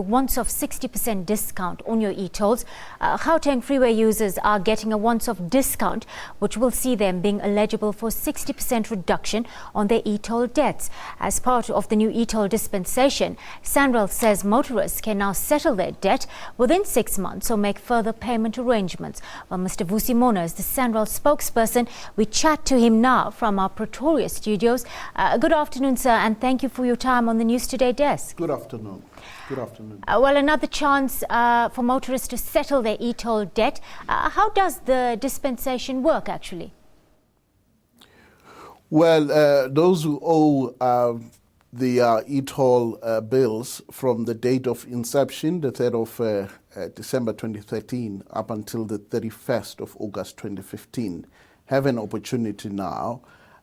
Once-off 60% discount on your e-tolls. Gauteng freeway users are getting a once-off discount, which will see them being eligible for 60% reduction on their e-toll debts. As part of the new e-toll dispensation, Sanral says motorists can now settle their debt within 6 months or make further payment arrangements. Well, Mr. Vusi Mona is the Sanral spokesperson. We chat to him now from our Pretoria studios. Good afternoon, sir, and thank you for your time on the News Today desk. Good afternoon. Good afternoon. Well, another chance for motorists to settle their e-toll debt. How does the dispensation work, actually? Well, those who owe the e-toll bills from the date of inception, the 3rd of December 2013, up until the 31st of August 2015, have an opportunity now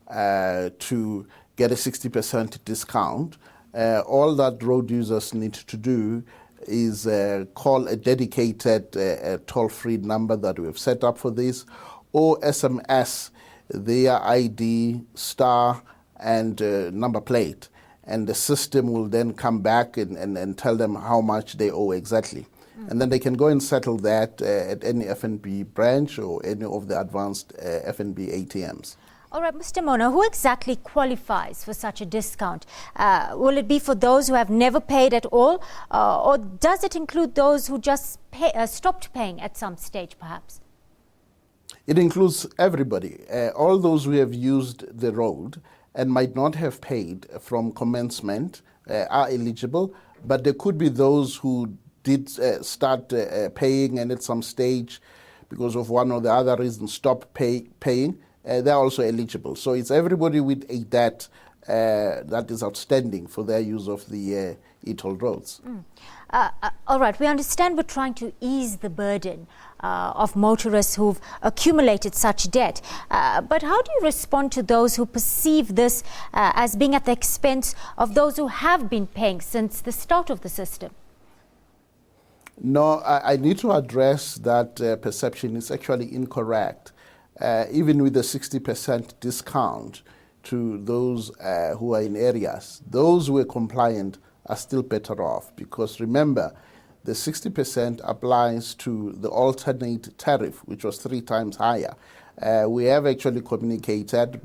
to get a 60% discount. All that road users need to do is call a dedicated toll-free number that we've set up for this, or SMS their ID, star, and number plate. And the system will then come back and tell them how much they owe exactly. And then they can go and settle that at any FNB branch or any of the advanced FNB ATMs. All right, Mr. Mona, who exactly qualifies for such a discount? Will it be for those who have never paid at all, or does it include those who just stopped paying at some stage, perhaps? It includes everybody. All those who have used the road and might not have paid from commencement are eligible, but there could be those who did start paying and at some stage, because of one or the other reason, stop paying. They're also eligible. So it's everybody with a debt that is outstanding for their use of the e-toll roads. All right, we understand we're trying to ease the burden of motorists who've accumulated such debt. But how do you respond to those who perceive this as being at the expense of those who have been paying since the start of the system? No, I need to address that perception. It's actually incorrect. Even with the 60% discount to those who are in areas, those who are compliant are still better off, because remember, the 60% applies to the alternate tariff, which was 3 times higher. We have actually communicated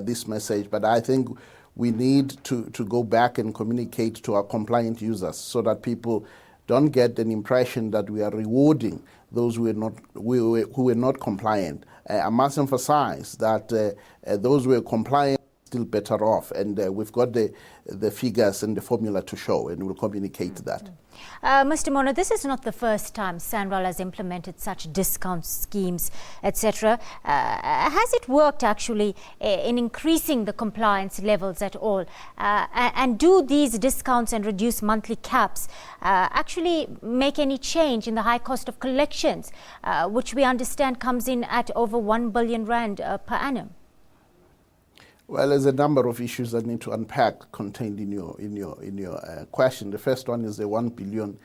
this message, but I think we need to go back and communicate to our compliant users so that people don't get an impression that we are rewarding those who are not compliant. I must emphasize that those who are compliant are still better off, and we've got the figures and the formula to show, and we'll communicate that. Mr. Mona, this is not the first time Sanral has implemented such discount schemes, etc. Has it worked actually in increasing the compliance levels at all? And do these discounts and reduced monthly caps actually make any change in the high cost of collections, which we understand comes in at over 1 billion rand per annum? Well, there's a number of issues that need to unpack contained in your question. The first one is the 1 billion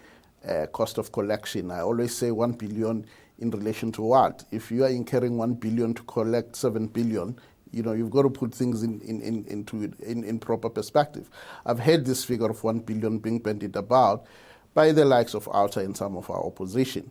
cost of collection. I always say 1 billion in relation to what? If you are incurring 1 billion to collect 7 billion, you've got to put things in proper perspective. I've heard this figure of 1 billion being bandied about by the likes of Alta and some of our opposition.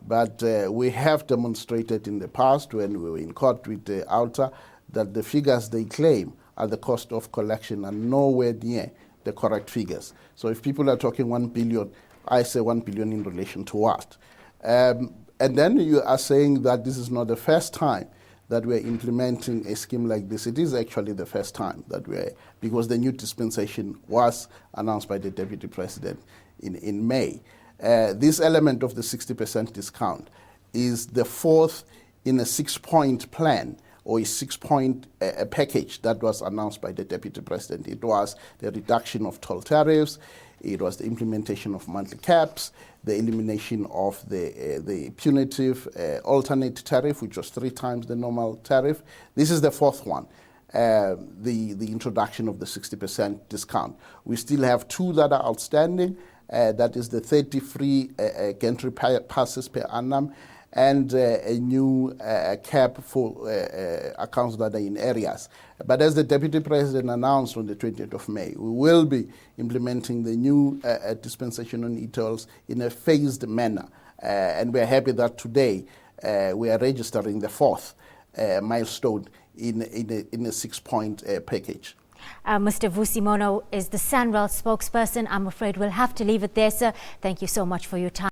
But we have demonstrated in the past, when we were in court with Alta, that the figures they claim are the cost of collection are nowhere near the correct figures. So if people are talking 1 billion, I say 1 billion in relation to what? And then you are saying that this is not the first time that we're implementing a scheme like this. It is actually the first time that because the new dispensation was announced by the Deputy President in May. This element of the 60% discount is the 4th in a 6-point plan, or a 6-point package that was announced by the Deputy President. It was the reduction of toll tariffs, it was the implementation of monthly caps, the elimination of the punitive alternate tariff, which was 3 times the normal tariff. This is the 4th one, the introduction of the 60% discount. We still have 2 that are outstanding. That is the 30 free gantry passes per annum, and a new cap for accounts that are in arrears. But as the Deputy President announced on the 20th of May, we will be implementing the new dispensation on e-tolls in a phased manner. And we are happy that today we are registering the fourth milestone in a 6-point package. Mr. Vusi Mona is the Sanral spokesperson. I'm afraid we'll have to leave it there, sir. Thank you so much for your time.